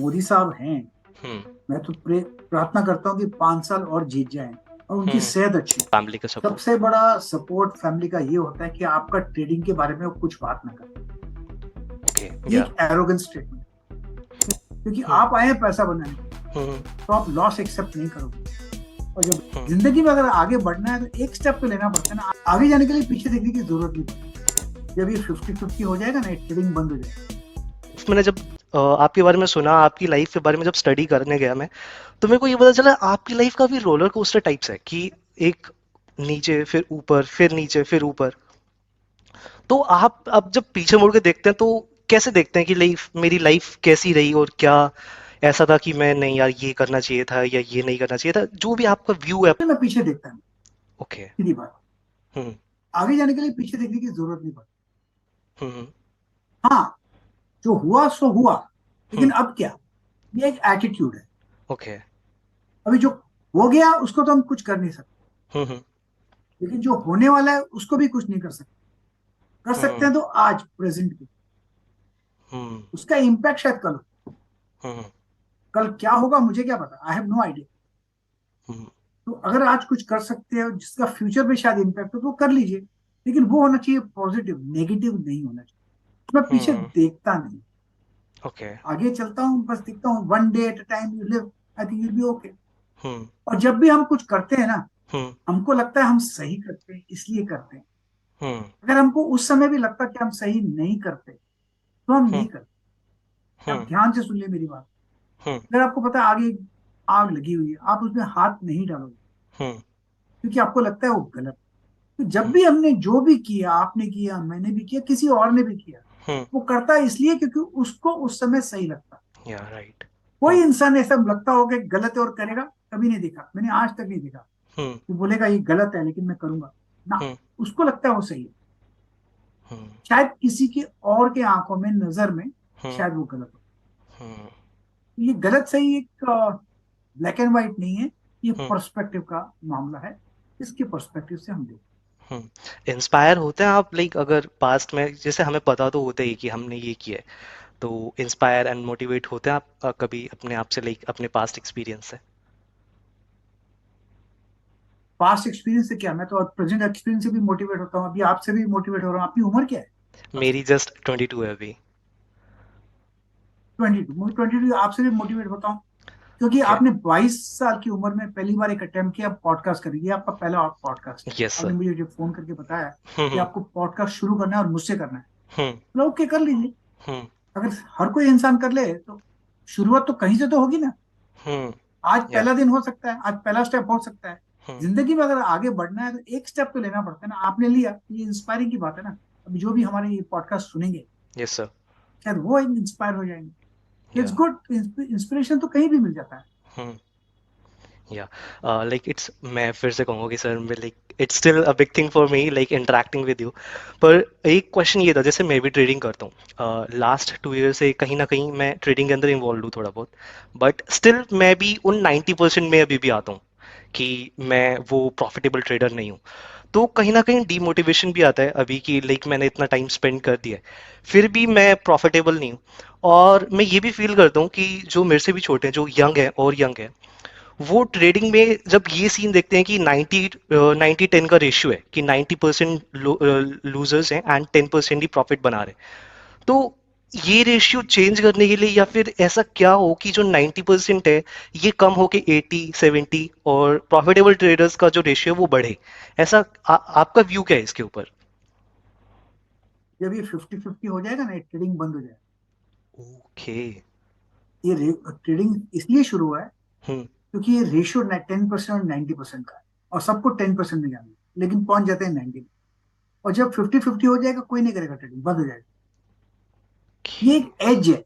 मोदी साहब हैं, हम्म। मैं तो प्रार्थना करता हूँ कि 5 साल और जीत जाएं और उनकी हम्म। सेहत अच्छी हो। फैमिली का सपोर्ट। सबसे बड़ा सपोर्ट फैमिली का ये होता है कि आपका ट्रेडिंग के बारे में वो कुछ बात ना करें। ओके। ये या। एक एरोगेंस स्टेटमेंट, क्योंकि हम्म। आप आए हैं पैसा बनाने के लिए, हम्म। तो आप लॉस एक्सेप्ट नहीं करोगे। और जब हम्म। जिंदगी में अगर आगे बढ़ना है तो एक स्टेप तो लेना पड़ता है ना, आगे जाने के लिए पीछे देखने की जरूरत नहीं पड़ती। जब ये 50-50 हो जाएगा ना, ट्रेडिंग बंद हो जाएगा। मैंने जब आपके बारे में सुना, आपकी लाइफ के बारे में जब स्टडी करने गया मैं, तो मेरे को ये पता चला आपकी लाइफ काफी रोलर कोस्टर टाइप्स है कि एक नीचे फिर ऊपर फिर नीचे फिर ऊपर। तो आप अब जब पीछे मुड़ के देखते हैं तो कैसे देखते हैं कि लाइफ, मेरी लाइफ कैसी रही और क्या ऐसा था कि मैं नहीं यार ये करना चाहिए था या ये नहीं करना चाहिए था, जो भी आपका व्यू है। फिर मैं पीछे देखता हूँ, ओके। सीधी बात। हम्म। आगे जाने के लिए पीछे देखने की जरूरत नहीं पड़ती। हम्म। हाँ, जो हुआ सो हुआ, हम्म। लेकिन अब क्या? ये एक एटीट्यूड है। ओके। अभी जो हो गया उसको तो हम कुछ कर नहीं सकते, हम्म। लेकिन जो होने वाला है उसको भी कुछ नहीं कर सकते। कर सकते हम्म। हैं तो आज प्रेजेंट में, हम्म। उसका इम्पैक्ट शायद कल हो। हम्म। कल क्या होगा मुझे क्या पता, आई हैव नो आइडिया। हम्म। तो अगर आज कुछ कर सकते हैं जिसका फ्यूचर में शायद इम्पैक्ट हो तो कर लीजिए, लेकिन वो होना चाहिए पॉजिटिव, नेगेटिव नहीं होना चाहिए। मैं पीछे हम्म। देखता नहीं, ओके। आगे चलता हूँ, बस देखता हूँ, one day at a time you live, I think you be okay. Hmm. और जब भी हम कुछ करते हैं ना, हम्म। हमको लगता है हम सही करते हैं इसलिए करते हैं। हम्म। अगर हमको उस समय भी लगता कि हम सही नहीं करते तो हम हम्म। नहीं करते। आप हम्म। ध्यान से सुन लिए मेरी बात। हम्म। अगर आपको पता है आगे आग लगी हुई है, आप उसमें हाथ नहीं डालोगे, हम्म। क्योंकि आपको लगता है वो गलत। तो जब हम्म। भी हमने जो भी किया, आपने किया, मैंने भी किया, किसी और ने भी किया, हम्म। वो करता है इसलिए क्योंकि उसको उस समय सही लगता। या राइट। कोई हम्म। इंसान ऐसा लगता होगा कि गलत है और करेगा, कभी नहीं देखा, मैंने आज तक नहीं देखा। हम्म। वो बोलेगा ये गलत है लेकिन मैं करूंगा ना, हम्म। उसको लगता है वो सही है। हम्म। शायद किसी के और के आंखों में, नजर में, हम्म। शायद वो गलत हो। हम्म। ये गलत सही एक ब्लैक एंड व्हाइट नहीं है, ये हम्म। पर्सपेक्टिव का मामला है। इसके पर्सपेक्टिव से हम देखते इंस्पायर होते हैं आप, लाइक अगर पास्ट में जैसे हमें पता तो होता ही कि हमने ये किया है, तो इंस्पायर एंड मोटिवेट होते हैं आप कभी अपने आप से, लाइक अपने पास्ट एक्सपीरियंस से? हैं। पास्ट एक्सपीरियंस से क्या, मैं तो प्रेजेंट एक्सपीरियंस से भी मोटिवेट होता हूँ, अभी आपसे भी मोटिवेट हो रहा हूँ। आपकी उम्र क्या है? मेरी जस्ट 22 है अभी। 22। मुझे 22, आपसे भी मोटिवेट होता हूँ, क्योंकि ओके। आपने 22 साल की उम्र में पहली बार एक अटेम्प्ट किया पॉडकास्ट करेंगे। ये आपका पहला पॉडकास्ट है। यस आपने सर। मुझे जो फोन करके बताया कि हम्म। आपको पॉडकास्ट शुरू करना है और मुझसे करना है, हम्म। तो ओके, कर लीजिए। हम्म। अगर हर कोई इंसान कर ले तो शुरुआत तो कहीं से तो होगी ना। हम्म। आज या। पहला दिन हो सकता है, आज पहला स्टेप हो सकता है। हम्म। जिंदगी में अगर आगे बढ़ना है तो एक स्टेप तो लेना पड़ता है ना, आपने लिया, ये इंस्पायरिंग की बात है ना। अभी जो भी हमारे ये पॉडकास्ट सुनेंगे, यस सर। शायद वो इंस्पायर हो जाएंगे। या। इट्स गुड, इंस्पिरेशन तो कहीं भी मिल जाता है। हम्म। या। लाइक इट्स, मैं फिर से कहूँगा कि सर मैं like it's still a big thing for me, like interacting with you. पर एक क्वेश्चन ये था, जैसे मैं भी ट्रेडिंग करता हूँ लास्ट 2 ईयर से, कहीं ना कहीं मैं ट्रेडिंग के अंदर इन्वॉल्व हूँ थोड़ा बहुत, बट स्टिल मैं भी उन 90% में अभी भी आता हूँ कि मैं वो प्रॉफिटेबल ट्रेडर नहीं हूँ। तो कहीं ना कहीं डीमोटिवेशन भी आता है अभी कि लाइक मैंने इतना टाइम स्पेंड कर दिया है, फिर भी मैं प्रॉफिटेबल नहीं हूँ। और मैं ये भी फील करता हूँ कि जो मेरे से भी छोटे हैं, जो यंग है और यंग है, वो ट्रेडिंग में जब ये सीन देखते हैं कि 90-10 का रेशियो है, कि 90% लूजर्स हैं एंड 10% ही प्रॉफिट बना रहे हैं, तो ये रेशियो चेंज करने के लिए या फिर ऐसा क्या हो कि जो 90% है ये कम हो के 80-70 और प्रॉफिटेबल ट्रेडर्स का जो रेशियो है वो बढ़े, ऐसा आपका व्यू क्या है इसके ऊपर? जब ये 50-50 हो जाएगा ना, ये ट्रेडिंग बंद हो जाएगा। ओके। ये ट्रेडिंग इसलिए शुरू हुआ है हम्म। क्योंकि ये रेशियो 10% और 90% का है, और सबको 10% में जाना है, लेकिन पहुंच जाते हैं 90 में। और जब 50-50 हो जाएगा, कोई नहीं करेगा, ट्रेडिंग बंद हो जाएगा। ये एक एज है,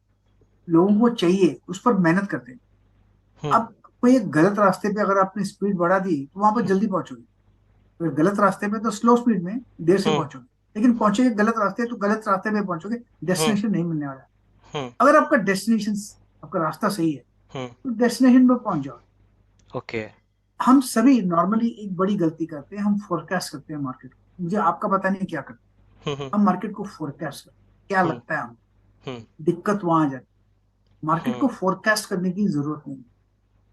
लोगों को चाहिए, उस पर मेहनत करते हैं। हम्म। अब कोई एक गलत रास्ते पे अगर आपने स्पीड बढ़ा दी तो वहां पर हम्म। जल्दी पहुंचोगे। अगर गलत रास्ते पे तो स्लो स्पीड में देर से हम्म। पहुंचोगे, लेकिन पहुंचोगे गलत रास्ते तो गलत रास्ते पे पहुंचोगे, हम्म। डेस्टिनेशन नहीं मिलने वाला। हम्म। अगर आपका डेस्टिनेशन, आपका रास्ता सही है, हम्म। तो डेस्टिनेशन पे पहुंच जाओगे। ओके। हम सभी नॉर्मली एक बड़ी गलती करते हैं, हम फोरकास्ट करते हैं मार्केट को। मुझे आपका पता नहीं क्या करते हम्म। हैं। हम मार्केट को फोरकास्ट करते हैं, क्या हम्म। लगता है हम, हम्म। दिक्कत वहां आ जाती मार्केट को हम्म फोरकास्ट करने की जरूरत नहीं है।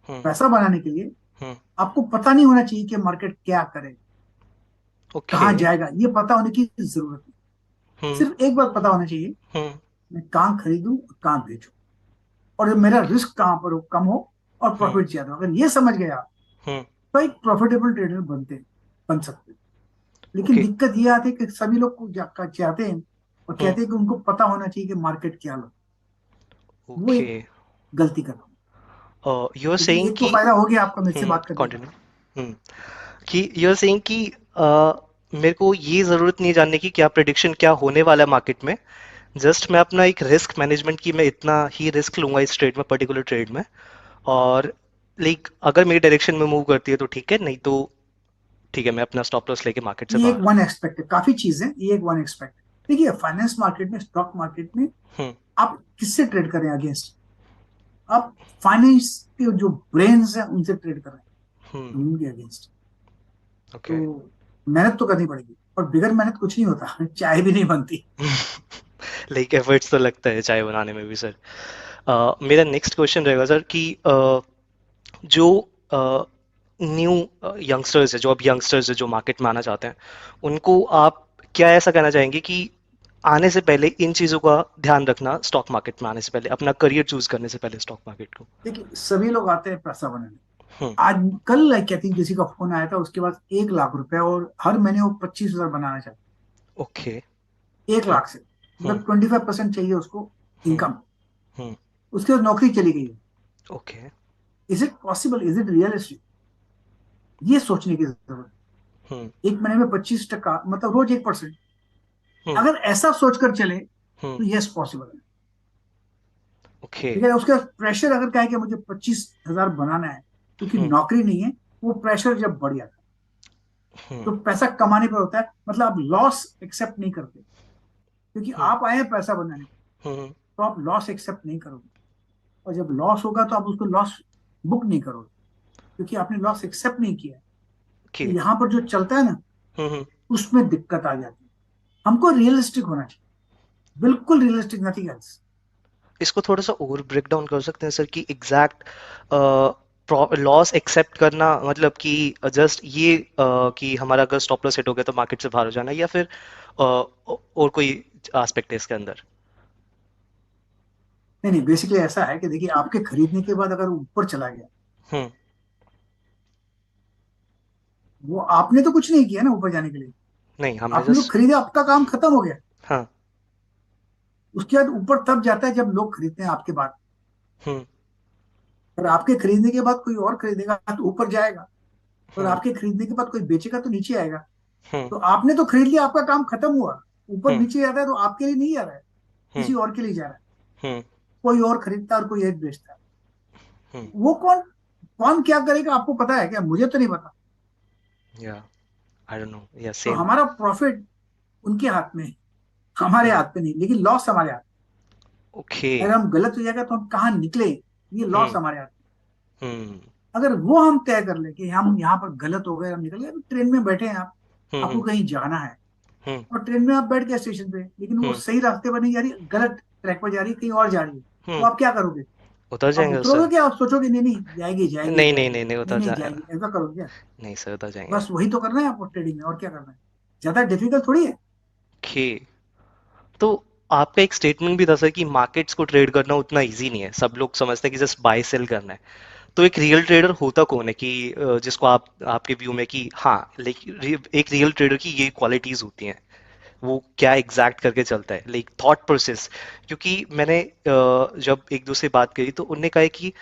हम्म पैसा बनाने के लिए हम्म आपको पता नहीं होना चाहिए कि मार्केट क्या करे, ओके कहाँ जाएगा, ये पता होने की जरूरत नहीं। हम्म सिर्फ एक बात पता होना चाहिए, हम्म मैं कहाँ खरीदूं और कहाँ बेचूं, और मेरा रिस्क कहाँ पर हो, कम हो, और हम्म प्रॉफिट ज्यादा हो। अगर ये समझ गया हम्म तो एक प्रॉफिटेबल ट्रेडर बन सकते हैं। लेकिन ओके दिक्कत ये आती है कि सभी लोग चाहते हैं और हम्म कहते हैं कि उनको पता होना चाहिए कि मार्केट क्या लो। वो ओके एक गलती कर रहा हूँ। यू आर लेकिन सेइंग एक तो कि फायदा हो गया आपका मेरे से बात करने का। कंटिन्यू कि यू आर सेइंग कि मेरे को ये जरूरत नहीं जानने की क्या प्रिडिक्शन क्या होने वाला है मार्केट में। जस्ट मैं अपना एक रिस्क मैनेजमेंट की मैं इतना ही रिस्क लूंगा इस ट्रेड में पर्टिकुलर ट्रेड में। और लाइक अगर मेरी डायरेक्शन में मूव करती है तो ठीक है, नहीं तो ठीक है मैं अपना स्टॉप लॉस लेके मार्केट से ये एक बाहर। वन एक्सपेक्ट है, काफी चीज है, ये एक वन एक्सपेक्ट है। देखिए फाइनेंस मार्केट में, स्टॉक मार्केट में हम्म आप किससे ट्रेड कर रहे हैं? अगेंस्ट, आप फाइनेंस के जो ब्रेन्स हैं उनसे ट्रेड कर रहे हम्म हैं, उनके अगेंस्ट। ओके तो मेहनत तो करनी पड़ेगी, और बिगर मेहनत कुछ नहीं होता चाय भी नहीं बनती। लाइक एफर्ट्स तो लगता है चाय बनाने में भी सर। मेरा नेक्स्ट क्वेश्चन रहेगा सर कि जो न्यू यंगस्टर्स है, जो अब यंगस्टर्स है जो मार्केट में आना चाहते हैं, उनको आप क्या ऐसा कहना चाहेंगे कि आने से पहले इन चीज़ों का ध्यान रखना, स्टॉक मार्केट में आने से पहले अपना करियर चूज करने से पहले स्टॉक मार्केट को। देखिए सभी लोग आते हैं पैसा बनाने। हम्म आज कल कहती हूँ किसी का फोन आया था, उसके पास 1 लाख रुपए, और हर महीने वो 25,000 बनाना चाहता ओके है, 1 लाख से, हम्म मतलब 25% चाहिए उसको हम्म इनकम। हम्म उसके बाद नौकरी चली गई है। Okay is it possible, is it realistic? ये सोचने की जरूरत हम्म है। एक महीने में 25%, मतलब रोज 1%। हम्म अगर ऐसा सोचकर चले हम्म तो यस पॉसिबल है। ओके ठीक है, उसका प्रेशर अगर कहे कि मुझे 25,000 बनाना है क्योंकि हम्म नौकरी नहीं है, वो प्रेशर जब बढ़ जाता है हम्म तो पैसा कमाने पर होता है, मतलब आप लॉस एक्सेप्ट नहीं करते, क्योंकि हम्म आप आए हैं पैसा बनाने, हम्म तो आप लॉस एक्सेप्ट नहीं करोगे। और जब लॉस होगा तो आप उसको लॉस बुक नहीं करोगे, क्योंकि आपने लॉस एक्सेप्ट नहीं किया है। ओके तो यहाँ पर जो चलता है ना, हम्म उसमें दिक्कत आ जाती है। हमको रियलिस्टिक होना चाहिए, बिल्कुल रियलिस्टिक, नथिंग एल्स। इसको थोड़ा सा और ब्रेक डाउन कर सकते हैं सर कि एग्जैक्ट लॉस एक्सेप्ट करना मतलब कि जस्ट ये कि हमारा अगर स्टॉप लॉस हिट हो गया तो मार्केट से बाहर हो जाना, या फिर और कोई एस्पेक्ट है इसके अंदर। नहीं नहीं, बेसिकली ऐसा है कि देखिए, आपके खरीदने के बाद अगर ऊपर चला गया, हम्म वो आपने तो कुछ नहीं किया ना ऊपर जाने के लिए। नहीं हमने आपने तो जस्ट खरीदा, आपका काम खत्म हो गया। हाँ उसके बाद ऊपर तब जाता है जब लोग खरीदते हैं आपके बाद। हम्म और आपके खरीदने के बाद कोई और खरीदेगा तो ऊपर जाएगा, और हम्म आपके खरीदने के बाद कोई बेचेगा तो नीचे आएगा। हम्म तो आपने तो खरीद लिया, आपका काम खत्म हुआ। ऊपर हम्म नीचे जाता है तो आपके लिए नहीं आ रहा है, हम्म किसी और के लिए जा रहा है। हम्म कोई और खरीदता है और कोई एक बेचता है। हम्म वो कौन, कौन क्या करेगा आपको पता है क्या? मुझे तो नहीं पता। या आई डोंट नो या तो सेम। हमारा प्रॉफिट उनके हाथ में है, हमारे हाथ में नहीं। लेकिन लॉस हमारे हाथ ओके में। अगर हम गलत हो जाएगा तो हम कहाँ निकले, ये लॉस हम्म हमारे हाथ में। हम्म अगर वो हम तय कर ले कि हम यहाँ पर गलत हो गए, हम निकल गए। अभी ट्रेन में बैठे हैं आप, आपको हम्म कहीं जाना है, हम्म और ट्रेन में आप बैठ गए स्टेशन पे, लेकिन वो हम्म सही रास्ते पर नहीं जा रही, गलत ट्रैक पर जा रही है, कहीं और जा रही है, तो हम्म आप क्या करोगे? उतर आप जाएंगे उतरोगे सर। क्या? आप सोचोगे नहीं नहीं, जाएगी जाएगी नहीं नहीं जाएगी, नहीं नहीं नहीं उतर नहीं जा जाएगी, ऐसा करोगे क्या? नहीं सर उतर जाएंगे। बस वही तो करना है आपको ट्रेडिंग में, और क्या करना है? ज्यादा डिफिकल्ट थोड़ी है। ओके तो आपका एक स्टेटमेंट भी था सर कि मार्केट्स को ट्रेड करना उतना इजी नहीं है, सब लोग समझते हैं कि जस्ट बाय सेल करना है। तो एक रियल ट्रेडर होता कौन है कि जिसको आप आपके व्यू में कि हाँ लाइक एक रियल ट्रेडर की ये क्वालिटीज होती हैं, वो क्या एग्जैक्ट करके चलता है लाइक थॉट प्रोसेस। क्योंकि मैंने जब एक दूसरे बात करी तो उनने कहा है कि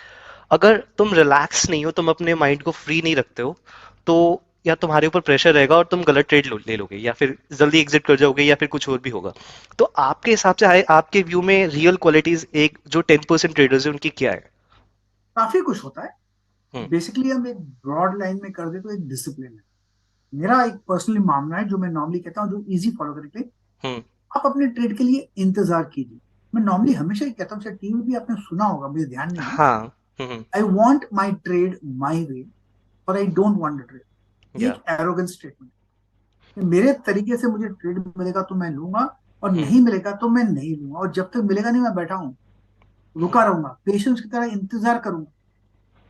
अगर तुम रिलैक्स नहीं हो, तुम अपने माइंड को फ्री नहीं रखते हो, तो या तुम्हारे ऊपर प्रेशर रहेगा और तुम गलत ट्रेड ले लोगे, या फिर जल्दी एग्जिट कर जाओगे, या फिर कुछ और भी होगा। तो आपके हिसाब से आपके व्यू में रियल क्वालिटीज एक जो 10% ट्रेडर्स है उनकी क्या है। काफी कुछ होता है। हम्म बेसिकली हम एक ब्रॉड लाइन में कर दे तो एक डिसिप्लिन है। मेरा एक पर्सनली मामला है जो मैं नॉर्मली कहता हूँ, जो इजी फॉलो करके हम्म आप अपने ट्रेड के लिए इंतजार कीजिए। मैं नॉर्मली हमेशा ही कहता हूँ, शायद टीवी भी आपने सुना होगा, मुझे ध्यान नहीं है। हाँ आई वॉन्ट माई ट्रेड माई वे, और आई डोंट वॉन्ट ट्रेड। ये या एक एरोगेंट स्टेटमेंट है। मेरे तरीके से मुझे ट्रेड मिलेगा तो मैं लूंगा, और हम्म नहीं मिलेगा तो मैं नहीं लूंगा, और जब तक मिलेगा नहीं मैं बैठा हूँ। रुका रहूंगा, पेशेंस की तरह इंतजार करूंगा।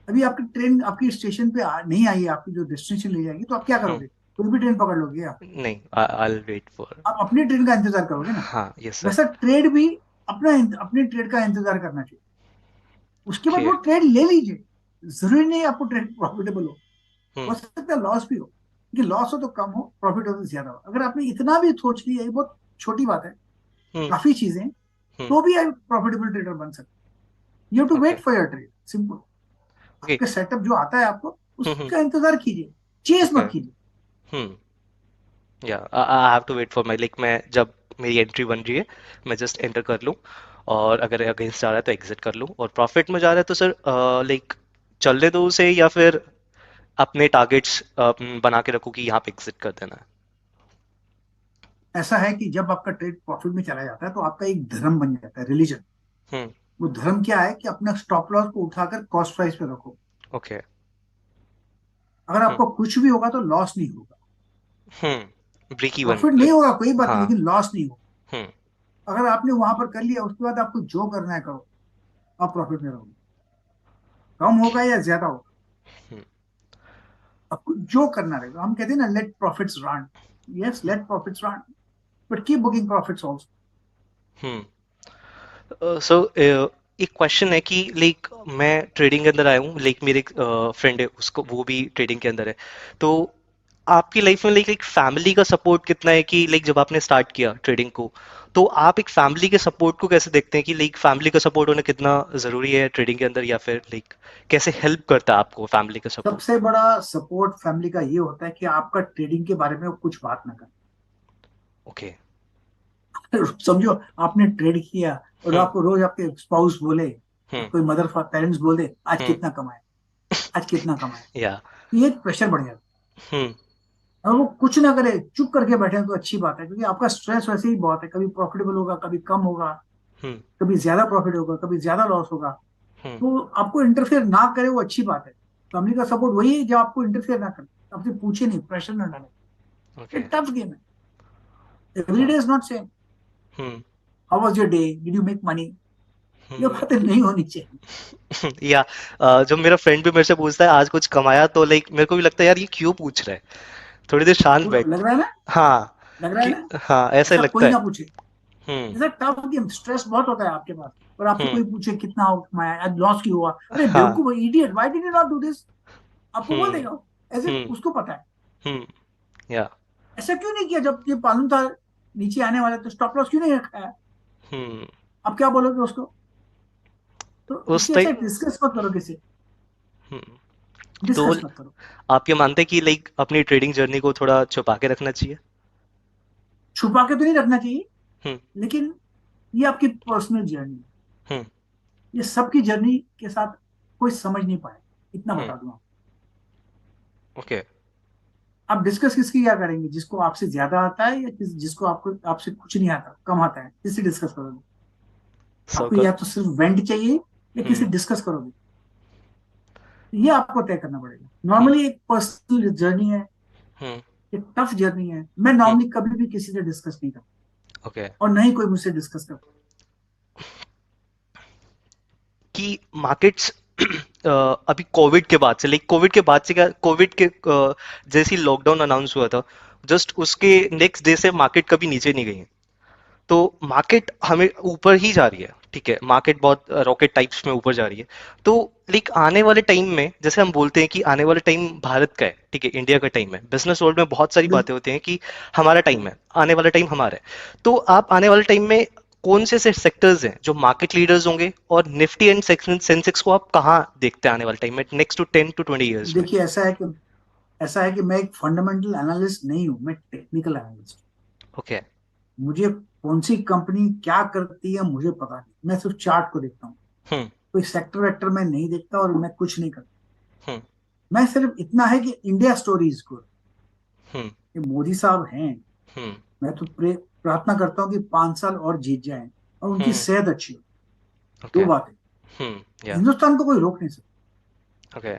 अभी आपकी ट्रेन आपकी स्टेशन पे नहीं आई है, आपकी जो डेस्टिनेशन ले जाएगी, तो आप क्या हम्म, करोगे? कोई भी ट्रेन पकड़ लोगे आप? नहीं, आई वेट फॉर। आप अपनी ट्रेन का इंतजार करोगे ना। हाँ, यस सर। वैसा ट्रेड भी अपना अपनी ट्रेड का इंतजार करना चाहिए। उसके बाद ओके। वो ट्रेड ले लीजिए। जरूरी नहीं है आपको ट्रेड प्रॉफिटेबल हो हम्म। सकता है लॉस भी हो, कि लॉस हो तो कम हो, प्रॉफिट हो तो ज्यादा हो। अगर आपने इतना भी सोच लिया, ये बहुत छोटी बात है, हम्म। काफी चीजें हैं, हम्म। तो भी आप प्रॉफिटेबल ट्रेडर बन सकते हैं। You have to okay. Wait for your trade, simple. Okay. आपके सेटअप जो आता है आपको, हम्म। उसका इंतजार कीजिए, चेस ओके। मत कीजिए। हम्म। या I have to wait for my, like मैं जब मेरी एंट्री बन रही है, मैं जस्ट एंटर कर लूँ, और अगर अगेंस्ट जा रहा है तो एग्जिट कर लूँ, और प्रॉफिट में जा रहा है तो सर लाइक चलने दो उसे, या फिर अपने टारगेट्स बना के रखो कि यहाँ पे एग्जिट कर देना ऐसा है कि जब आपका ट्रेड प्रॉफिट में चला जाता है, तो आपका एक धर्म बन जाता है, रिलीजन। है। वो धर्म क्या है कि अपना स्टॉप लॉस को उठाकर कॉस्ट प्राइस पे रखो। ओके। अगर हम्म। आपको कुछ भी होगा तो लॉस नहीं होगा। ब्रेक इवन प्रॉफिट नहीं लाइक। होगा कोई बात नहीं, हाँ। लेकिन लॉस नहीं होगा। हम्म। अगर आपने वहां पर कर लिया, उसके बाद आपको जो करना है करो, आप प्रॉफिट में रहोगे। कम होगा या ज्यादा होगा, हम्म। आपको जो करना रहेगा। हम कहते हैं ना, let profits run. Yes, let profits run, but keep booking profits also. Hmm. So एक क्वेश्चन है कि लाइक मैं ट्रेडिंग के अंदर आया हूँ, लाइक मेरे एक फ्रेंड है, उसको वो भी ट्रेडिंग के अंदर है। तो आपकी लाइफ में लाइक एक फैमिली का सपोर्ट कितना है कि लाइक जब आपने स्टार्ट किया ट्रेडिंग को, तो आप एक फैमिली के सपोर्ट को कैसे देखते हैं कि लाइक फैमिली का सपोर्ट होना कितना ज़रूरी है ट्रेडिंग के अंदर, या फिर लाइक कैसे हेल्प करता है आपको फैमिली का सपोर्ट? सबसे बड़ा सपोर्ट फैमिली का ये होता है कि आपका ट्रेडिंग के बारे में वो कुछ बात ना ओके। करें। समझो, आपने ट्रेड किया और हम्म। आपको रोज आपके स्पाउस बोले, हम्म। कोई मदर पेरेंट्स बोले, आज हम्म। कितना कमाए, आज कितना कमाए, या। तो ये एक प्रेशर बढ़ जाता हम्म। है। और वो कुछ ना करे, चुप करके बैठे तो अच्छी बात है, क्योंकि आपका स्ट्रेस वैसे ही बहुत है। कभी प्रॉफिटेबल होगा, कभी कम होगा, हम्म। कभी ज्यादा प्रॉफिट होगा, कभी ज्यादा लॉस होगा। हम्म। तो आपको इंटरफेयर ना करे, वो अच्छी बात है। फैमिली का सपोर्ट वही है जो आपको इंटरफेयर ना करे, आपसे पूछे नहीं, प्रेशर ना डाले। ओके। ये टफ गेम है, एवरी हाँ। Day is not same. Hmm. How was your day, did you make money? ये हम्म। बातें नहीं होनी चाहिए। या जब मेरा फ्रेंड भी मेरे से पूछता है आज कुछ कमाया, तो लाइक मेरे को भी लगता है यार ये क्यों पूछ रहा है, थोड़ी देर शांत लग बैठ। रहा है ना, हाँ। लग रहा है कि ना, हाँ, ऐसा ही ऐसा लगता कोई है। ना पूछे। हम्म। इट्स टफ गेम, स्ट्रेस बहुत होता है आपके पास, और आपसे हम्म। कोई पूछे कितना हो कमाया, आज लॉस क्यों हुआ, अरे हाँ। बेवकूफ, idiot, why did you not do this, आपको बोल हम्म। देगा ऐसे, हम्म। उसको पता है। हम्म। या। ऐसा क्यों नहीं किया जब ये मालूम था नीचे आने वाला, तो स्टॉप लॉस क्यों नहीं रखा है? हम्म। आप क्या बोलोगे उसको? तो उस इसलिए ऐसे टाइम। डिस्कस मत करो किसी, हम्म। तो डिस्कस मत करो। आप ये मानते हैं कि लाइक अपनी ट्रेडिंग जर्नी को थोड़ा छुपा के रखना चाहिए? छुपा के तो नहीं रखना चाहिए, हम्म। लेकिन ये आपकी पर्सनल जर्नी है। हम्म। ये सबकी जर्नी के साथ कोई समझ नहीं पाए, इतना हम्म। बता दूं। ओके। आप डिस्कस किसकी क्या करेंगे? जिसको आपसे ज्यादा आता है, या जिसको आपको आपसे कुछ नहीं आता, कम आता है, किससे डिस्कस करोगे? आपको सर्कल। या तो सिर्फ वेंट चाहिए, या किसी हम्म। डिस्कस करोगे? ये आपको तय करना पड़ेगा। हम्म। नॉर्मली एक पर्सनल जर्नी है, हम्म। एक टफ जर्नी है। मैं हम्म। नॉर्मली कभी भी किसी से डिस्कस नहीं करता, ओके। और न ही कोई मुझसे डिस्कस करता। कि मार्केट्स अभी कोविड के बाद से, लाइक कोविड के बाद से क्या, कोविड के जैसे ही लॉकडाउन अनाउंस हुआ था, जस्ट उसके नेक्स्ट डे से मार्केट कभी नीचे नहीं गई है। तो मार्केट हमें ऊपर ही जा रही है, ठीक है, मार्केट बहुत रॉकेट टाइप्स में ऊपर जा रही है। तो लाइक आने वाले टाइम में, जैसे हम बोलते हैं कि आने वाला टाइम भारत का है, ठीक है, इंडिया का टाइम है, बिजनेस वर्ल्ड में बहुत सारी बातें होती हैं कि हमारा टाइम है, आने वाला टाइम हमारा है। तो आप आने वाले टाइम में कौन से सेक्टर्स हैं जो मार्केट लीडर्स होंगे, और निफ्टी एंड सेंसेक्स को आप कहाँ देखते हैं आने वाले टाइम में, नेक्स्ट टू 10 to 20 years में? देखिए, ऐसा है कि मैं एक फंडामेंटल एनालिस्ट नहीं हूँ, मैं टेक्निकल एनालिस्ट। ओके। मुझे कौन सी कंपनी क्या करती है मुझे पता नहीं, मैं सिर्फ चार्ट को देखता हूँ। हम्म। कोई सेक्टर वेक्टर मैं नहीं देखता, और मैं कुछ नहीं करता। हम्म। मैं सिर्फ इतना है कि इंडिया स्टोरी इज गुड। हम्म। ये मोदी साहब हैं, हम्म। मैं तो प्रार्थना करता हूँ कि 5 साल और जीत जाएं, और उनकी हम्म। सेहत अच्छी हो। ओके। दो बातें, हम्म। या। हिंदुस्तान को कोई रोक नहीं सकता, ओके।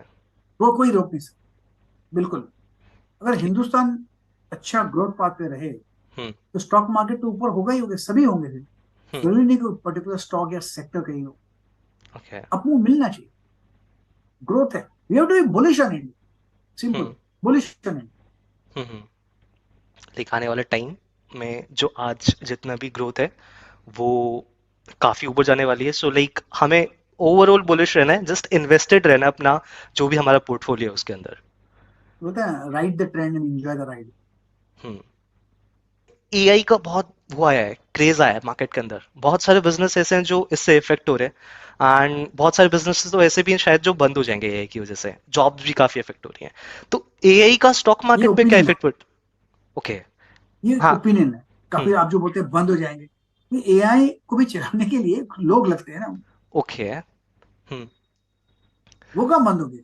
वो कोई रोक नहीं सकता, बिल्कुल। अगर ठीक। हिंदुस्तान अच्छा ग्रोथ पाथ पे रहे, हम्म। तो स्टॉक मार्केट तो ऊपर होगा ही होगा, सभी होंगे फिर। हम्म। जरूरी नहीं कि पर्टिकुलर स्टॉक या सेक्टर का ही हो। ओके। अपने को मिलना चाहिए, ग्रोथ है, we have to be bullish on India, simple, hmm. Bullish on India. Hmm. Like आने वाले टाइम में जो आज जितना भी ग्रोथ है वो काफी ऊपर जाने वाली है, सो लाइक हमें ओवरऑल बुलिश रहना है, जस्ट इन्वेस्टेड रहना है अपना जो भी हमारा पोर्टफोलियो है उसके अंदर। बोलते हैं ride the trend and enjoy the ride. Hmm. AI का बहुत वो आया है, क्रेज आया है मार्केट के अंदर, बहुत सारे बिजनेस ऐसे हैं जो इससे इफेक्ट हो रहे हैं, एंड बहुत सारे बिजनेसेस तो ऐसे भी हैं शायद जो बंद हो जाएंगे एआई की वजह से, जॉब्स भी काफी इफेक्ट हो रही हैं। तो एआई का स्टॉक ये मार्केट पे क्या ओपिनियन है, इफेक्ट पड़। ओके। ये हाँ। ओपिनियन है। हम्म। काफी आप जो बोलते हैं बंद हो जाएंगे, ये एआई को भी चलाने के लिए लोग लगते हैं ना, ओके। हम्म। वो काम बंद हो गया,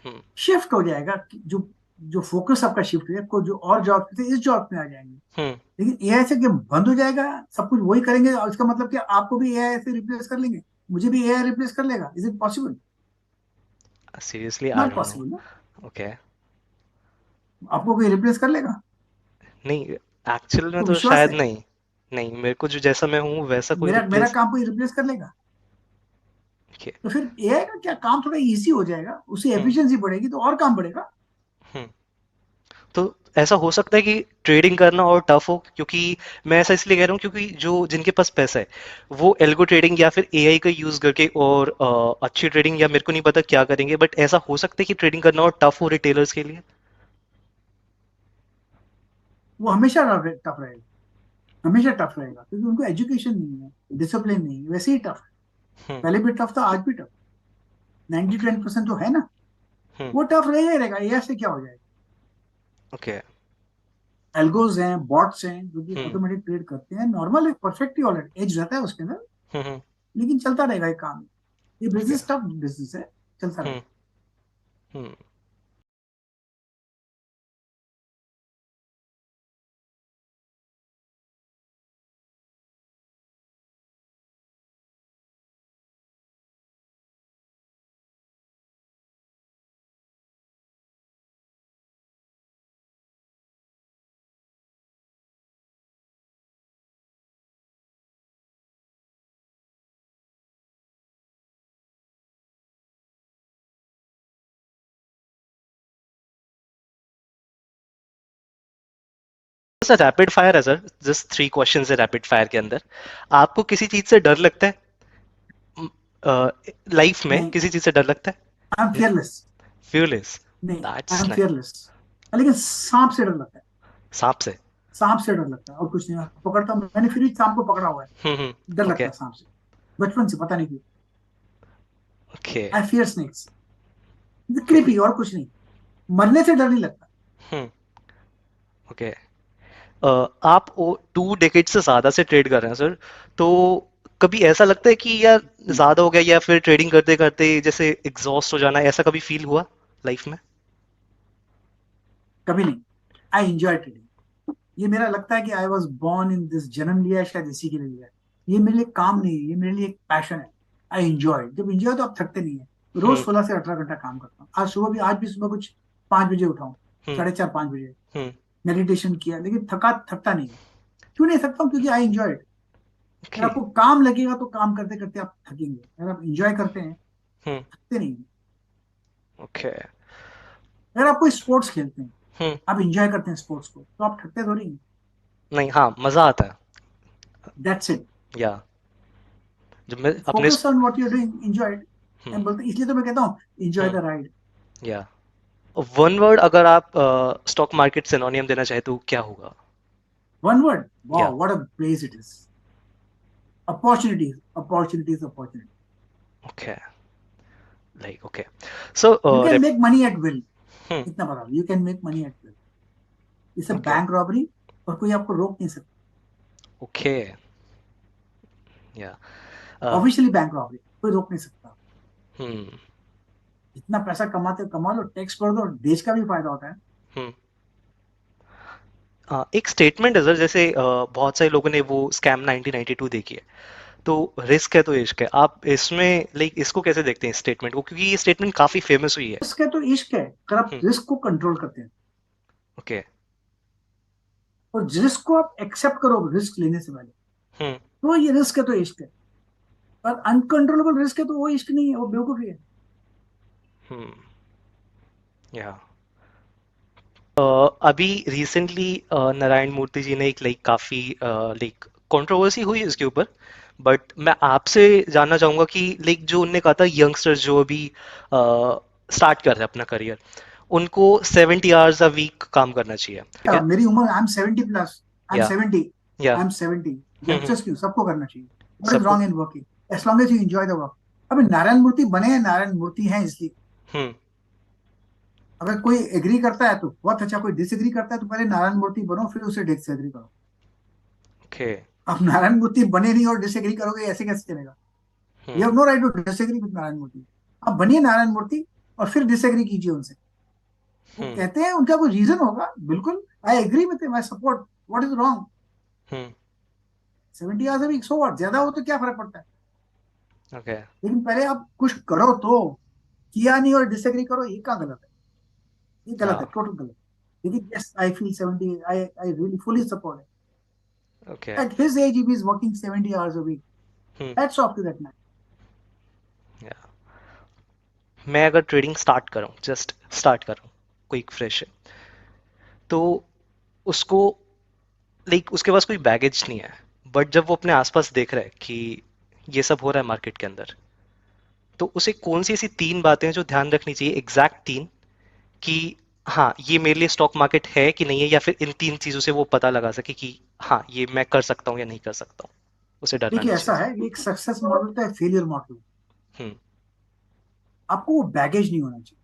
हम्म। शिफ्ट हो जाएगा जो जो फोकस आपका शिफ्ट हो जाएगा, को जो और जॉब थे इस जॉब में आ जाएंगे। हम्म। लेकिन एआई से जब बंद हो जाएगा, सब कुछ वही करेंगे, और इसका मतलब कि आपको भी एआई से रिप्लेस कर लेंगे, मुझे भी एआई रिप्लेस कर लेगा, is it possible? Seriously I not don't know. Possible ना। ओके। आपको कोई रिप्लेस कर लेगा? नहीं, एक्चुअल में तो तो विश्वास शायद है, नहीं। नहीं, मेरे को जो जैसा मैं हूँ वैसा कोई मेरा मेरा रिप्लेस। काम कोई रिप्लेस कर लेगा? ओके। तो फिर एआई का क्या काम थोड़ा इजी हो जाएगा, उसकी हम्म। एफिशिएंसी बढ़ेगी तो और काम बढ़ेगा। हम्म। तो ऐसा हो सकता है कि ट्रेडिंग करना और टफ हो, क्योंकि मैं ऐसा इसलिए कह रहा हूँ क्योंकि जो जिनके पास पैसा है वो एल्गो ट्रेडिंग या फिर एआई का यूज करके और अच्छी ट्रेडिंग, या मेरे को नहीं पता क्या करेंगे, बट ऐसा हो सकता है कि ट्रेडिंग करना और टफ हो रिटेलर्स के लिए। वो हमेशा टफ रहेगा, हमेशा टफ रहेगा, क्योंकि उनको एजुकेशन नहीं है, डिसिप्लिन नहीं है, वैसे ही टफ है। हम्म। पहले भी टफ था, आज भी टफ, 90 ओके। 20% तो है ना। हम्म। वो टफ रहेगा ही रहेगा, एआई से क्या हो जाएगा? ओके। एल्गोज हैं, बॉट्स हैं जो कि हम्म। ऑटोमेटिक ट्रेड करते हैं, नॉर्मल है, परफेक्ट ही ऑलरेडी एज रहता है उसके अंदर, हम्म। लेकिन चलता रहेगा ये काम। ये ओके। बिजनेस टफ बिजनेस है, चलता हम्म। रहेगा। हम्म। सर रैपिड फायर है सर, जस्ट 3 क्वेश्चन है रैपिड फायर के अंदर। आपको किसी चीज से डर लगता है लाइफ में, नहीं, किसी चीज से डर लगता आई एम है? फियरलेस। फ्यूलेस। नहीं, I that's um nice. Fearless, लेकिन सांप से डर लगता है। सांप से? सांप से डर लगता है और कुछ नहीं, पकड़ता हूँ मैंने, फिर भी सांप को पकड़ा हुआ है, हम्म। डर ओके। लगता है सांप से, बचपन से, पता नहीं क्यों। Okay. I fear snakes, creepy और कुछ नहीं, मरने से डर नहीं लगता। हम्म। ओके। आप 2 डेकेड से ज्यादा से ट्रेड कर रहे हैं सर, तो कभी ऐसा लगता है कि यार ज्यादा हो गया, या फिर ट्रेडिंग करते करते जैसे एग्जॉस्ट हो जाना, ऐसा कभी फील हुआ लाइफ में? कभी नहीं, आई एंजॉय ट्रेडिंग। ये मेरा लगता है कि I was born in this, जन्म लिया है शायद इसी के लिए लिया है। ये मेरे लिए काम नहीं है, ये मेरे लिए एक पैशन है। आई एंजॉय, जब एंजॉय तो आप थकते नहीं है। रोज हम्म। 16 से 18 घंटा काम करता हूँ, आज सुबह भी, आज भी सुबह कुछ 5 बजे उठाऊं, हम्म। 4:30 5 बजे, हम्म। मेडिटेशन किया, लेकिन थकता नहीं है। क्यों नहीं थकता हूँ? क्योंकि आई एंजॉय। अगर ओके। आपको काम लगेगा तो काम करते करते आप थकेंगे, अगर आप एंजॉय करते हैं हम्म। थकते नहीं। ओके। अगर आप कोई स्पोर्ट्स खेलते हैं, हम्म। आप एंजॉय करते हैं स्पोर्ट्स को, तो आप थकते थोड़ी हैं। नहीं, हाँ, मजा आता है। दैट्स इट, या जब मैं अपने focus on what you are doing, enjoy. Hmm. मैं बोलते, इसलिए तो मैं कहता हूँ एंजॉय हम्म। The ride. या वन वर्ड अगर आप स्टॉक मार्केट सिनोनियम देना चाहे तो क्या होगा? वन वर्ड, या wow what a place it is, opportunities opportunities opportunity. Okay. Like okay. So you can rep. Make money at will, hmm. इतना बता, you can make money at will, इसे okay. Bank robbery, और कोई आपको रोक नहीं सकता। ओके। या। ऑफिशियली बैंक रॉबरी, कोई रोक नहीं सकता। हम्म। जितना पैसा कमाते हो कमा लो, टैक्स भर दो, देश का भी फायदा होता है। हम्म। एक स्टेटमेंट है सर, जैसे बहुत सारे लोगों ने वो स्कैम 1992 देखी है, तो रिस्क है तो इश्क है, आप इसमें लाइक इसको कैसे देखते हैं स्टेटमेंट को, क्योंकि ये स्टेटमेंट काफी फेमस हुई है। रिस्क है तो इश्क है, अगर आप हम्म। रिस्क को कंट्रोल करते हैं, ओके। और रिस्क को आप एक्सेप्ट करो रिस्क लेने से पहले, हम्म। तो ये रिस्क है तो इश्क है। पर अनकंट्रोलेबल रिस्क है तो वो इश्क नहीं है, वो बेवकूफी है। हम्म। या अभी रिसेंटली नारायण मूर्ति जी ने एक लाइक काफी लाइक कंट्रोवर्सी हुई इसके ऊपर, बट मैं आपसे जानना चाहूंगा कि लाइक जो उनने कहा था यंगस्टर्स जो अभी स्टार्ट कर रहे हैं अपना करियर, उनको 70 आवर्स अ वीक काम करना चाहिए, ठीक है? मेरी उम्र, I am 70 plus, I am या 70, या आई एम 70। हम्म। यंगस्टर्स क्यों, सबको करना चाहिए। व्हाट इज सबको। Wrong in working, as long as you enjoy the work. अभी नारायण मूर्ति बने हैं, नारायण मूर्ति हैं इसलिए। हम्म। अगर कोई एग्री करता है तो बहुत अच्छा, कोई डिसएग्री करता है तो पहले नारायण मूर्ति बनो, फिर उसे डिसएग्री करो। ओके। आप नारायण मूर्ति बने नहीं और डिसएग्री करोगे, ऐसे कैसे चलेगा? You hmm. Have no right to disagree with Narayana Murthy. आप बनिए नारायण मूर्ति और फिर डिसएग्री कीजिए उनसे। वो हम्म। कहते हैं, उनका कोई रीजन होगा, बिल्कुल I agree with him, I support, what is wrong? Hmm. 70 hours week, so what, ज्यादा हो तो क्या फर्क पड़ता है? ओके। लेकिन पहले आप कुछ करो तो, किया नहीं और डिसएग्री करो, ये क्या गलत है? ये या गलत है, टोटल गलत। लेकिन yes, I feel 70, I really fully support okay. it. At his age, if he's working 70 hours a week, hmm. hats off to that man. या मैं अगर ट्रेडिंग स्टार्ट करूं, जस्ट स्टार्ट करूं, कोई फ्रेश है, तो उसको लाइक उसके पास कोई बैगेज नहीं है, बट जब वो अपने आसपास देख रहा है कि ये सब हो रहा है मार्केट के अंदर, तो उसे कौन सी ऐसी 3 बातें हैं जो ध्यान रखनी चाहिए, एग्जैक्ट 3, कि हाँ ये मेरे लिए स्टॉक मार्केट है कि नहीं है, या फिर इन 3 चीजों से वो पता लगा सके कि हाँ ये मैं कर सकता हूँ या नहीं कर सकता हूँ, उसे डरना देखिए नहीं ऐसा चाहिए। है, ये एक सक्सेस मॉडल का फेलियर मॉडल। हम्म। आपको वो बैगेज नहीं होना चाहिए।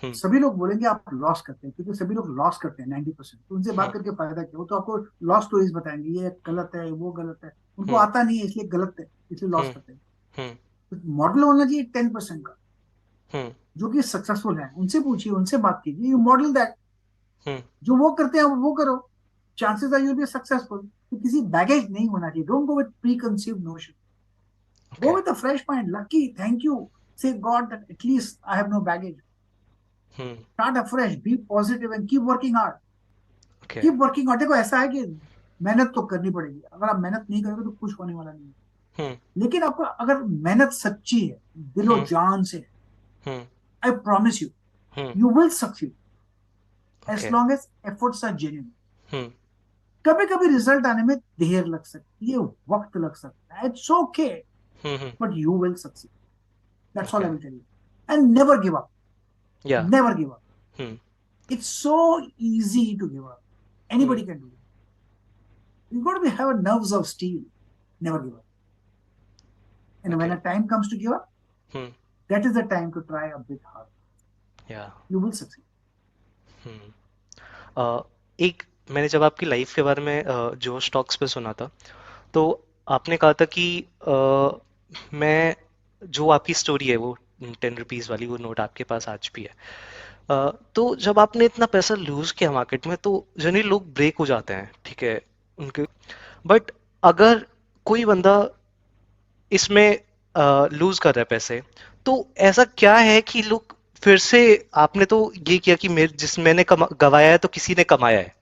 हम्म। सभी लोग बोलेंगे आप लॉस करते हैं, क्योंकि सभी लोग लॉस करते हैं 90%। तो उनसे बात हम्म। करके फायदा क्या? वो तो आपको लॉस स्टोरीज बताएंगे, ये गलत है, वो गलत है। उनको हम्म। आता नहीं है इसलिए गलत है, इसलिए लॉस हम्म। करते हैं। हम्म। तो मॉडल होना चाहिए 10% का, हम्म। जो कि सक्सेसफुल है। उनसे पूछिए, उनसे बात कीजिए, यू मॉडल दैट। हम्म। जो वो करते हैं वो करो, chances are you be successful. तो किसी बैगेज नहीं होना चाहिए, don't go with pre conceive notion, okay. go with a fresh mind. Lucky, thank you. Say, God, that at least I have no baggage. Hmm. Start afresh, be positive and keep working hard. Okay. Keep working hard. देखो ऐसा है कि मेहनत तो करनी पड़ेगी, अगर आप मेहनत नहीं करोगे तो कुछ होने वाला नहीं है। हम्म। लेकिन आपको अगर मेहनत सच्ची है, दिलो हम्म। जान से, hmm. I promise you, hmm. You will succeed, as okay. Long as efforts are genuine. Hmm. कभी कभी रिजल्ट आने में देर लग सकती है, वक्त लग सकता है, it's okay, hmm. But you will succeed. That's all okay. I will tell you. And never give up, yeah. Never give up. Hmm. It's so easy to give up. Hmm. Anybody can do it. You've got to have nerves of steel. Never give up. And when okay. a time comes to give up, hmm. that is the time to try a bit hard. या। You will succeed. हम्म। एक, मैंने जब आपकी life के बारे में जो stocks पे सुना था, तो आपने कहा था कि मैं, जो आपकी स्टोरी है वो 10 रुपीज वाली, वो नोट आपके पास आज भी है। तो जब आपने इतना पैसा लूज किया मार्केट में, तो जनरली लोग ब्रेक हो जाते हैं, ठीक है, उनके, बट अगर कोई बंदा इसमें लूज कर रहा है पैसे, तो ऐसा क्या है कि लोग फिर से, आपने तो ये किया कि मेरे जिस मैंने गवाया है तो किसी ने कमाया है,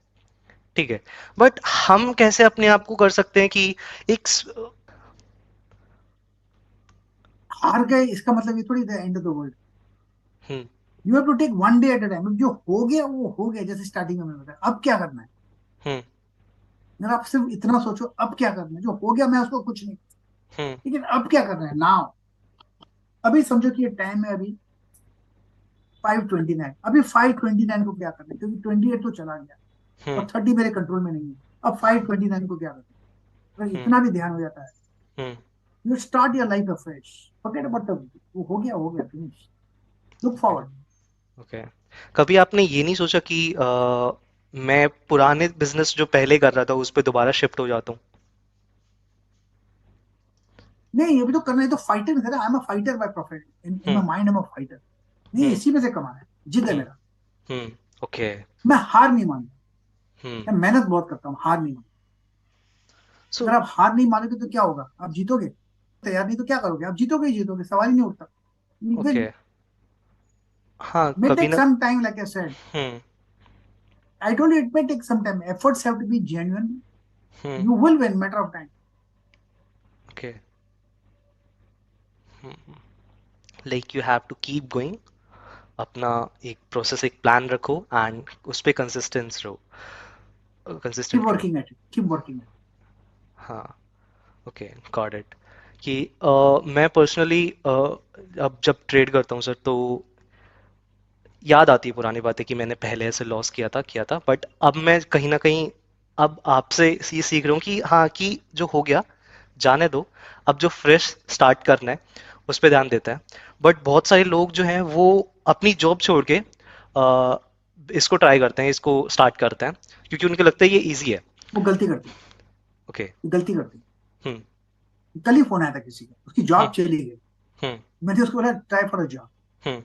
ठीक है, बट हम कैसे अपने आप को कर सकते हैं कि एक हार गए इसका मतलब ये थोड़ी the end of the world. Hmm. You have to take one day at a time. जो हो गया वो हो गया, जैसे स्टार्टिंग में मैंने बताया, अब क्या करना है? हम्म। अगर आप सिर्फ इतना सोचो अब क्या करना है, जो हो गया मैं उसको कुछ नहीं, हम्म। लेकिन अब क्या करना है नाउ। अभी समझो कि ये टाइम है अभी 5:29, अभी 5:29 को क्या करना है, क्योंकि 28 तो चला गया हम्म। और 30 मेरे कंट्रोल में नहीं है। अब 5:29 को क्या करना है? अगर हम्म। इतना भी ध्यान हो जाता है, hmm. You start your life afresh. Forget about the, वो हो गया finish. Look okay. Forward. Okay. कभी आपने ये नहीं सोचा कि मैं पुराने बिजनेस जो पहले कर रहा था उस पर दोबारा शिफ्ट हो जाता हूँ? नहीं, ये भी तो करना है, तो फाइटर है ना, I am a fighter by profession, in hmm. My mind I am a fighter. नहीं, हम्म। इसी में से कमाना है, जिद है हम्म। मेरा। हम्म। ओके। मैं हार नहीं मानता, हम्म। मैं मेहनत बहुत करता हूँ, हार नहीं मानता। सो अगर आप हार नहीं मानोगे तो क्या होगा? आप जीतोगे? तैयार नहीं तो क्या करोगे? आप जीतोगे ही जीतोगे, सवाल ही नहीं उठता। ओके। विन। हाँ, May कभी take ना। some time, like I said. Hmm. I told you it may take some time. Efforts have to be genuine. हम्म। You will win, matter of time. Okay. Like you have to keep going, अपना एक process, एक plan रखो and उस पे consistence रहो, keep consistent रहो। Working at it, keep working at हाँ, ओके, गॉट इट। कि मैं पर्सनली अब जब ट्रेड करता हूँ सर, तो याद आती है पुरानी बातें कि मैंने पहले ऐसे लॉस किया था, बट अब मैं कहीं ना कहीं अब आपसे ये सीख रहा हूँ कि हाँ, कि जो हो गया जाने दो, अब जो फ्रेश स्टार्ट करना है उस पर ध्यान देता है। बट बहुत सारे लोग जो हैं वो अपनी जॉब छोड़ के इसको ट्राई करते हैं, इसको स्टार्ट करते हैं, क्योंकि उनको लगता है ये इजी है। वो गलती करती ओके। है, गलती करती हम्म। है। कल ही फोन आया था किसी का, उसकी हम्म। जॉब चली गई। हम्म। मैंने उसको बोला ट्राई फॉर अ जॉब। हम्म।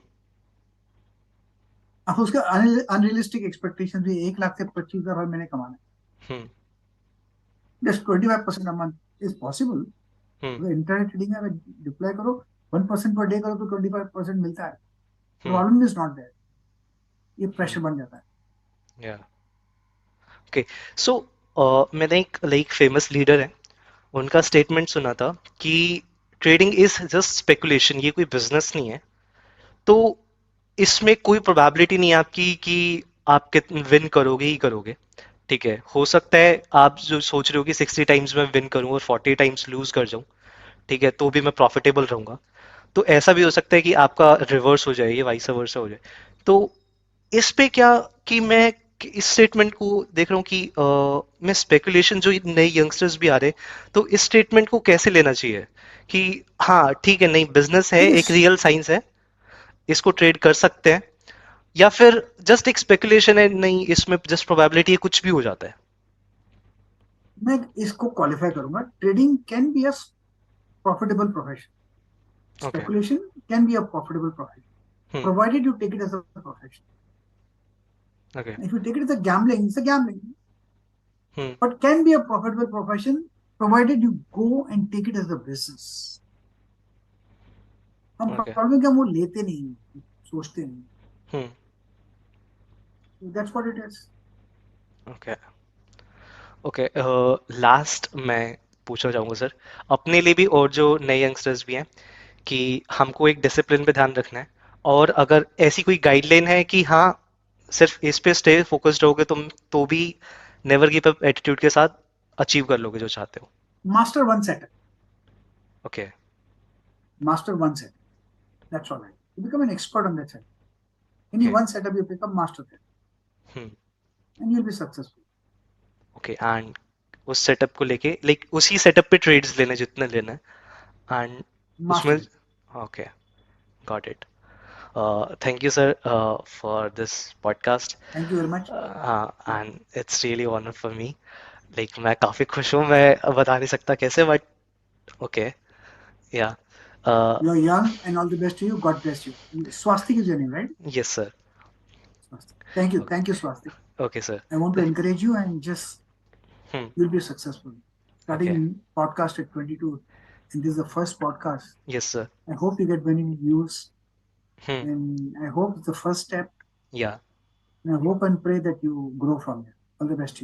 अब उसका अनरियलिस्टिक एक्सपेक्टेशन भी 1 लाख से 25,000 मैंने कमाना हम्म। है, just 25% a month is possible. Hmm. अगर इंटरनेट ट्रेडिंग में अगर डिप्लॉय करो, 1% पर डे करो तो 25% मिलता है। हम्म। प्रॉब्लम इज नॉट देयर, ये हम्म। प्रेशर बन जाता है। या, ओके। सो मैंने एक लाइक फेमस लीडर है, उनका स्टेटमेंट सुना था कि ट्रेडिंग इज जस्ट स्पेकुलेशन, ये कोई बिजनेस नहीं है। तो इसमें कोई प्रोबेबिलिटी नहीं है आपकी कि आप कितने विन करोगे ही करोगे। ठीक है, हो सकता है आप जो सोच रहे हो कि 60 टाइम्स मैं विन करूं और 40 टाइम्स लूज कर जाऊं, ठीक है, तो भी मैं प्रॉफिटेबल रहूंगा। तो ऐसा भी हो सकता है कि आपका रिवर्स हो जाए, ये वाइस वर्सा हो जाए। तो इस पे क्या, कि मैं इस स्टेटमेंट को देख रहा हूँ कि मैं स्पेकुलेशन, जो नए यंगस्टर्स भी आ रहे हैं, तो इस स्टेटमेंट को कैसे लेना चाहिए कि हाँ ठीक है, नहीं बिजनेस है, देखिए, एक रियल साइंस है, इसको ट्रेड कर सकते हैं, या फिर जस्ट एक स्पेकुलेशन है, नहीं इसमें जस्ट प्रोबेबिलिटी है, कुछ भी हो जाता है। मैं इसको क्वालिफाई करूंगा, trading can be a profitable profession, okay. speculation can be a profitable profession hmm. provided you take it as a profession. Okay. If you take it as a gambling, it's a gambling, hmm. but can be a profitable profession provided you go and take it as a business. हम okay. Problem क्या, हम वो लेते नहीं हैं, सोचते नहीं। हम्म। That's what it is. Okay. Okay, last मैं पूछना चाहूंगा सर, अपने लिए भी और जो नए यंगस्टर्स भी हैं, कि हमको एक डिसिप्लिन पे ध्यान रखना है, और अगर ऐसी कोई गाइडलाइन है कि हाँ सिर्फ इस पे स्टे फोकस्ड रहोगे तुम, तो भी नेवर गिव अप एटीट्यूड के साथ अचीव कर लोगे जो चाहते हो। Master one setup. Okay. Master one setup. That's all right. You become an expert on that setup. Any okay. one setup you pick up, master that, hmm. and you'll be successful. Okay, and उस setup को लेके like उसी setup पे trades लेने जितने लेना है, and उसमें। Master it. Okay, got it. Thank you sir for this podcast. Thank you very much. हाँ, Yeah. And it's really honour for me. Like मैं काफ़ी खुश हूँ, मैं बता नहीं सकता कैसे, बट ओके, या, You're young, and all the best to you. God bless you. Swastik is your name, right? Yes sir. Swastik. Thank you, Swastik. Okay sir. I want to encourage you and just hmm. you'll be successful. Okay. Starting podcast at 22, and this is the first podcast. Yes sir. I hope you get many views, hmm. and I hope it's the first step. या। And I hope and pray that you grow from here. All the best to you.